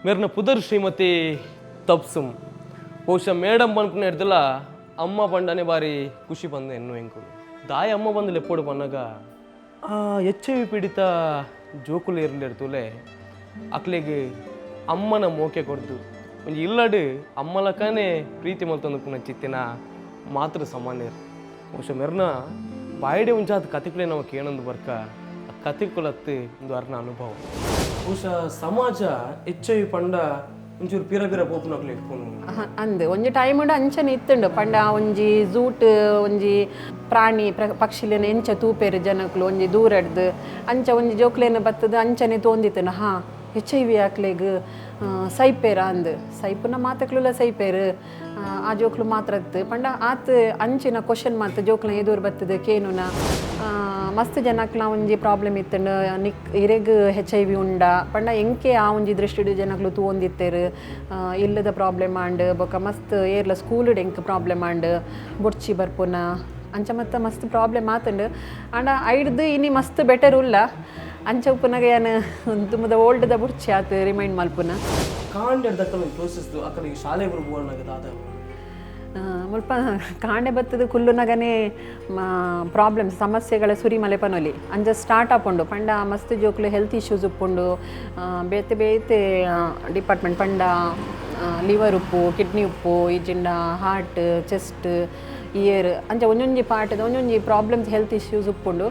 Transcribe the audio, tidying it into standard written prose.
मेरे पुदर श्रीमती तप्सुम ಬಹುಶಃ ಮೇಡಮ್ ಬಂದ್ಕೊಂಡು ಹಿಡ್ದಿಲ್ಲ ಅಮ್ಮ ಬಂಡನೆ ಬಾರಿ ಖುಷಿ ಬಂದೆ ಎನ್ನು ಎಂಕು ದಾಯ ಅಮ್ಮ ಬಂದು ಎಪ್ಪೋಡು ಬಂದಾಗ HIV ಪೀಡಿತ ಜೋಕುಲು ಇರಲಿರ್ತೂಲೆ ಅಕ್ಲಿಗೆ ಅಮ್ಮನ ಮೋಕೆ ಕೊಡ್ದು ಒಂದು ಇಲ್ಲಡು ಅಮ್ಮಲಕನೇ ಪ್ರೀತಿ ಮಲ್ತಂದು ಚಿತ್ತಿನ ಮಾತೃ ಸಾಮಾನ್ಯರು ಬಹುಶಃ ಮೆರ್ನ ಬಾಯಿಡೆ ಮುಂಚಾದ ಕಥೆಗಳೇ ನಾವು ಕೇಳೊಂದು ಬರ್ಕ ಆ ಕಥೆಗಳತ್ತು ಒಂದು ಅರ್ನ ಅನುಭವ ಬಹುಶಃ ಸಮಾಜ HIV ಪಂಡ ಒಂಚೂರು ಪಿರ ಪಿರ ಪೋಪುನಕ್ಲೆ ಇಟ್ಕೊಂಡು ಅಂದು ಒಂಜಿ ಟೈಮ್ ಉಂಡು ಅಂಚನೆ ಇತ್ತುಂಡು ಪಂಡ ಒಂಜಿ ಝೂಟ್ ಒಂಜಿ ಪ್ರಾಣಿ ಪಕ್ಷಿಲೇನ ಎಂಚ ತೂಪೇರು ಜನಕ್ಲು ಒಂಜಿ ದೂರ ಹಿಡ್ದು ಅಂಚ ಒಂಜಿ ಜೋಕ್ಲೇನ ಬತ್ತದ ಅಂಚನೆ ತೋಂದಿತ್ತನ HIV ಆಕ್ಲೆಗ್ ಸೈಪೇರ ಅಂದು ಸೈಪುನ ಮಾತಕ್ಲುಲ ಸೈಪೇರು ಆ ಜೋಕ್ಲು ಮಾತ್ರ ಪಂಡ ಆತ್ ಅಂಚಿನ ಕ್ವಶನ್ ಮಾತು ಜೋಕ್ಲ ಎದುರು ಬತ್ತದ ಕೇನುನ ಮಸ್ತ್ ಜನಕ್ಲ ಒಂಜಿ ಪ್ರಾಬ್ಲಮ್ ಇತ್ತಂಡು ಇರೆಗ್ HIV ಉಂಡ ಪಂಡ ಎಂಕೆ ಆ ಒಂಜಿ ದೃಷ್ಟಿಡು ಜನಕ್ಲು ತೂಂದಿತ್ತೇರು ಇಲ್ಲದ ಪ್ರಾಬ್ಲಮ್ ಆಂಡ್ ಬೊಕ ಮಸ್ತ್ ಏರ್ಲ ಸ್ಕೂಲ್ ಎಂಕ್ ಪ್ರಾಬ್ಲಮ್ ಆಂಡ್ ಬೊಡ್ಚಿ ಬರ್ಪುನ ಅಂಚ ಮತ್ತ ಮಸ್ತ್ ಪ್ರಾಬ್ಲಮ್ ಆತಂಡು ಆಂಡ ಐಡ್ದು ಇನಿ ಮಸ್ತ್ ಬೆಟರ್ ಉಲ್ಲ ಅಂಚ ಉಪ್ಪುನಾಗ ಏನು ತುಂಬದ ಓಲ್ಡ್ದ ಬುಡ್ಚಿ ಆತು ರಿಮೈಂಡ್ ಮಲ್ಪುನ ಕಾಂಡೆ ದಕ್ಕಲು ಪ್ರೋಸೆಸ್ ಅಕಲಿಗೆ ಶಾಲೆ ಬರ್ಬೋನಾಗದ ಮುಲ್ಪ ಕಾಂಡೆ ಬತ್ತದ ಕುಲ್ಲುನಗನೇ ಪ್ರಾಬ್ಲಮ್ಸ್ ಸಮಸ್ಯೆಗಳ ಸುರಿ ಮಲೆಪನೊಲಿ ಅಂಜ ಸ್ಟಾರ್ಟ್ ಆಪುಂಡು ಪಂಡ ಮಸ್ತ್ ಜೋಕ್ಲು ಹೆಲ್ತ್ ಇಶ್ಯೂಸ್ ಉಪ್ಪುಂಡು ಬೇತೆ ಬೇತೆ ಡಿಪಾರ್ಟ್ಮೆಂಟ್ ಪಂಡ ಲಿವರ್ ಉಪ್ಪು ಕಿಡ್ನಿ ಉಪ್ಪು ಈಜಿಂಡ ಹಾರ್ಟ್ ಚೆಸ್ಟ್ ಇಯರ್ ಅಂಚ ಒಂದೊಂಜಿ ಪಾರ್ಟ್ದ ಒಂದೊಂಜಿ ಪ್ರಾಬ್ಲಮ್ಸ್ ಹೆಲ್ತ್ ಇಶ್ಯೂಸ್ ಉಪ್ಪುಂಡು